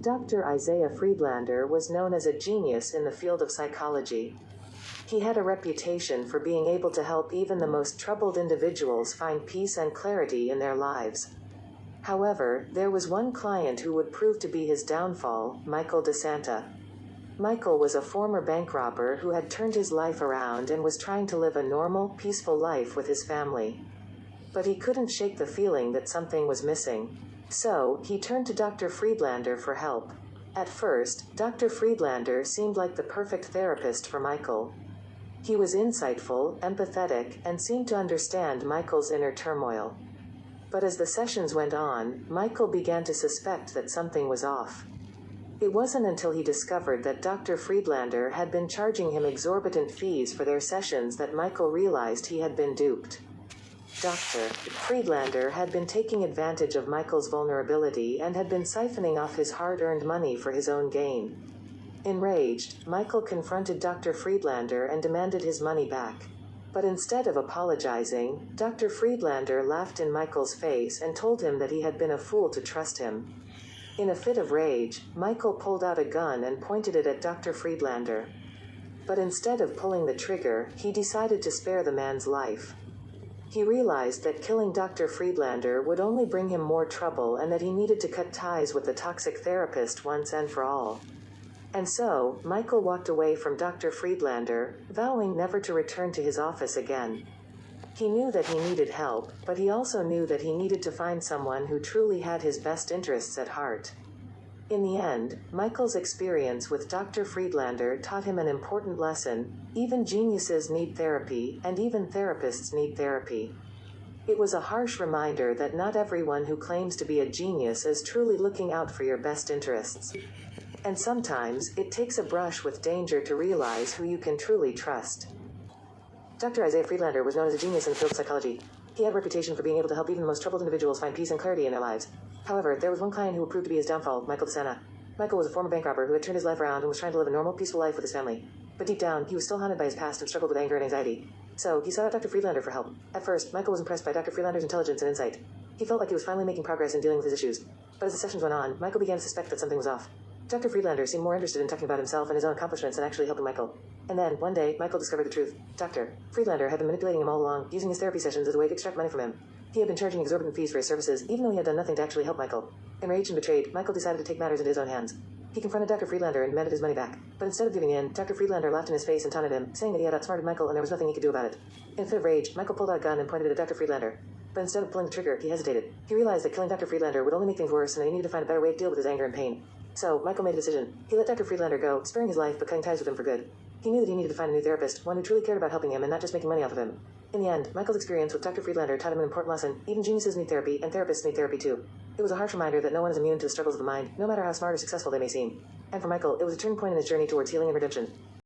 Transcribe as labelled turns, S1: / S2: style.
S1: Dr. Isaiah Friedlander was known as a genius in the field of psychology. He had a reputation for being able to help even the most troubled individuals find peace and clarity in their lives. However, there was one client who would prove to be his downfall, Michael DeSanta. Michael was a former bank robber who had turned his life around and was trying to live a normal, peaceful life with his family. But he couldn't shake the feeling that something was missing. So, he turned to Dr. Friedlander for help. At first, Dr. Friedlander seemed like the perfect therapist for Michael. He was insightful, empathetic, and seemed to understand Michael's inner turmoil. But as the sessions went on, Michael began to suspect that something was off. It wasn't until he discovered that Dr. Friedlander had been charging him exorbitant fees for their sessions that Michael realized he had been duped. Dr. Friedlander had been taking advantage of Michael's vulnerability and had been siphoning off his hard-earned money for his own gain. Enraged, Michael confronted Dr. Friedlander and demanded his money back. But instead of apologizing, Dr. Friedlander laughed in Michael's face and told him that he had been a fool to trust him. In a fit of rage, Michael pulled out a gun and pointed it at Dr. Friedlander. But instead of pulling the trigger, he decided to spare the man's life. He realized that killing Dr. Friedlander would only bring him more trouble and that he needed to cut ties with the toxic therapist once and for all. And so, Michael walked away from Dr. Friedlander, vowing never to return to his office again. He knew that he needed help, but he also knew that he needed to find someone who truly had his best interests at heart. In the end, Michael's experience with Dr. Friedlander taught him an important lesson: even geniuses need therapy, and even therapists need therapy. It was a harsh reminder that not everyone who claims to be a genius is truly looking out for your best interests. And sometimes, it takes a brush with danger to realize who you can truly trust. Dr. Isaiah Friedlander was known as a genius in the field of psychology. He had a reputation for being able to help even the most troubled individuals find peace and clarity in their lives. However, there was one client who would prove to be his downfall, Michael DeSanta. Michael was a former bank robber who had turned his life around and was trying to live a normal, peaceful life with his family. But deep down, he was still haunted by his past and struggled with anger and anxiety. So, he sought out Dr. Friedlander for help. At first, Michael was impressed by Dr. Friedlander's intelligence and insight. He felt like he was finally making progress in dealing with his issues. But as the sessions went on, Michael began to suspect that something was off. Dr. Friedlander seemed more interested in talking about himself and his own accomplishments than actually helping Michael. And then, one day, Michael discovered the truth. Dr. Friedlander had been manipulating him all along, using his therapy sessions as a way to extract money from him. He had been charging exorbitant fees for his services, even though he had done nothing to actually help Michael. Enraged and betrayed, Michael decided to take matters into his own hands. He confronted Dr. Friedlander and demanded his money back. But instead of giving in, Dr. Friedlander laughed in his face and taunted him, saying that he had outsmarted Michael and there was nothing he could do about it. In a fit of rage, Michael pulled out a gun and pointed it at Dr. Friedlander. But instead of pulling the trigger, he hesitated. He realized that killing Dr. Friedlander would only make things worse and that he needed to find a better way to deal with his anger and pain. So, Michael made a decision. He let Dr. Friedlander go, sparing his life but cutting ties with him for good. He knew that he needed to find a new therapist, one who truly cared about helping him and not just making money off of him. In the end, Michael's experience with Dr. Friedlander taught him an important lesson: even geniuses need therapy, and therapists need therapy too. It was a harsh reminder that no one is immune to the struggles of the mind, no matter how smart or successful they may seem. And for Michael, it was a turning point in his journey towards healing and redemption.